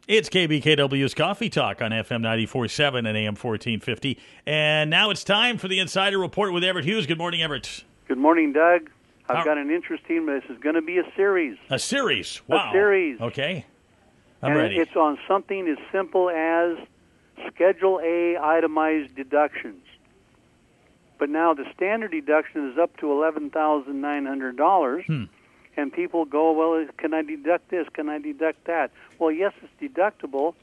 It's KBKW's Coffee Talk on FM 94.7 and AM 1450. And now it's time for the Insider Report with Everett Hughes. Good morning, Everett. Good morning, Doug. I've got an interesting, this is going to be a series. A series? Wow. A series. Okay. I'm and ready. It's on something as simple as Schedule A itemized deductions. But now the standard deduction is up to $11,900. And people go, well, can I deduct this? Can I deduct that? Well, yes, it's deductible,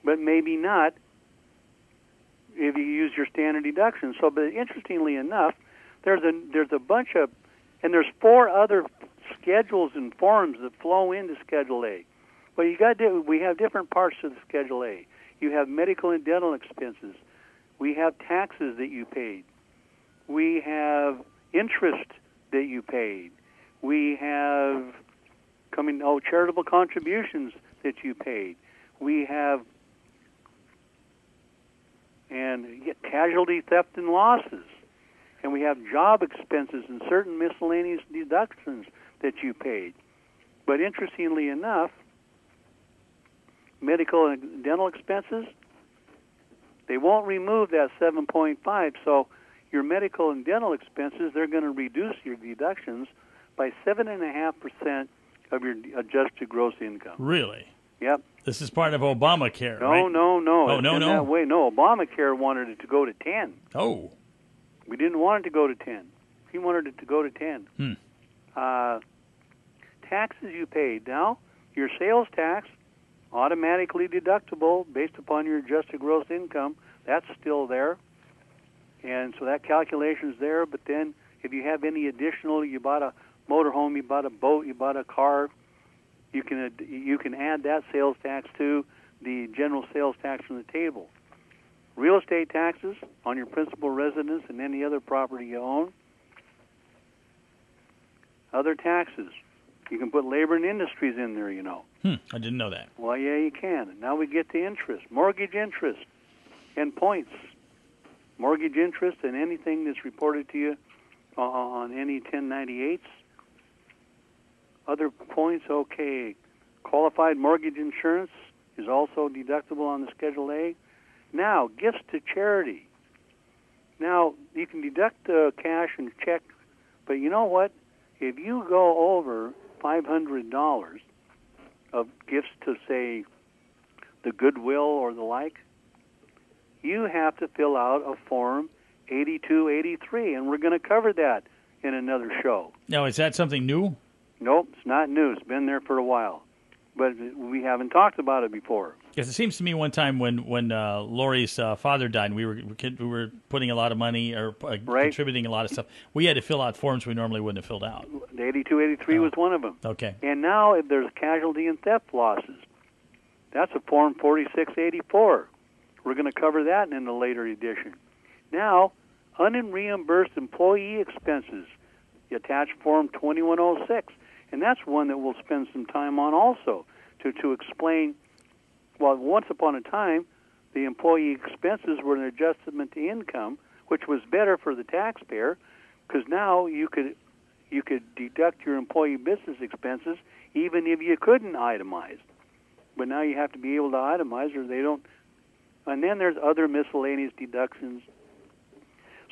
but maybe not if you use your standard deduction. So, but interestingly enough, there's a bunch of, and there's 4 other schedules and forms that flow into Schedule A. Well, we have different parts of the Schedule A. You have medical and dental expenses. We have taxes that you paid. We have interest that you paid. We have charitable contributions that you paid. We have casualty, theft, and losses. And we have job expenses and certain miscellaneous deductions that you paid. But interestingly enough, medical and dental expenses, they won't remove that 7.5. So your medical and dental expenses, they're going to reduce your deductions by 7.5% of your adjusted gross income. Really? Yep. This is part of Obamacare, No, right? no. Oh, no. That way. No, Obamacare wanted it to go to 10. Oh. We didn't want it to go to 10. He wanted it to go to 10. Taxes you paid. Now, your sales tax, automatically deductible based upon your adjusted gross income, that's still there. And so that calculation is there. But then if you have any additional, you bought a motorhome, you bought a boat, you bought a car, you can add that sales tax to the general sales tax from the table. Real estate taxes on your principal residence and any other property you own. Other taxes. You can put labor and industries in there, you know. I didn't know that. Well, yeah, you can. And now we get to interest, mortgage interest, and points. Mortgage interest and anything that's reported to you on any 1098s. Other points, okay. Qualified mortgage insurance is also deductible on the Schedule A. Now, gifts to charity. Now, you can deduct cash and check, but you know what? If you go over $500 of gifts to, say, the Goodwill or the like, you have to fill out a Form 8283, and we're going to cover that in another show. Now, is that something new? Nope, it's not new. It's been there for a while. But we haven't talked about it before. Yes, it seems to me one time when Lori's father died, and we were putting a lot of money or contributing a lot of stuff. We had to fill out forms we normally wouldn't have filled out. The 8283 was one of them. Okay. And now if there's casualty and theft losses. That's a Form 4684. We're going to cover that in a later edition. Now, unreimbursed employee expenses. You attach Form 2106. And that's one that we'll spend some time on also to explain, well, once upon a time, the employee expenses were an adjustment to income, which was better for the taxpayer because now you could deduct your employee business expenses even if you couldn't itemize. But now you have to be able to itemize or they don't. And then there's other miscellaneous deductions.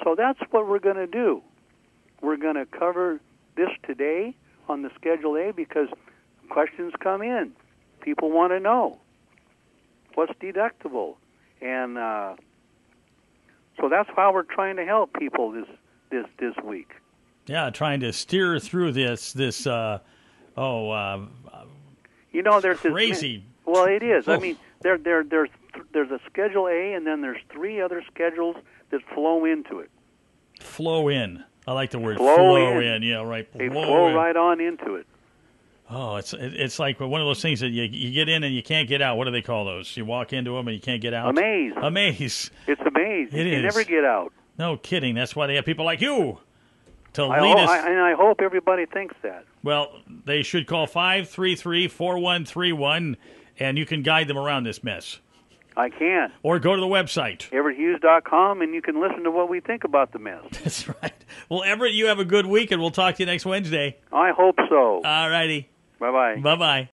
So that's what we're going to do. We're going to cover this today on the Schedule A because questions come in. People want to know what's deductible. And so that's how we're trying to help people this week. Yeah, trying to steer through this there's crazy. Well, it is. I mean, there's a Schedule A, and then there's 3 other schedules that flow into it. Flow in. I like the word flow in. Yeah, right. They flow right on into it. Oh, it's like one of those things that you get in and you can't get out. What do they call those? You walk into them and you can't get out? A maze. A maze. It's a maze. You never get out. No kidding. That's why they have people like you to lead us. And I hope everybody thinks that. Well, they should call 533-4131, and you can guide them around this mess. I can. Or go to the website. EverettHughes.com, and you can listen to what we think about the mess. That's right. Well, Everett, you have a good week, and we'll talk to you next Wednesday. I hope so. All righty. Bye-bye. Bye-bye.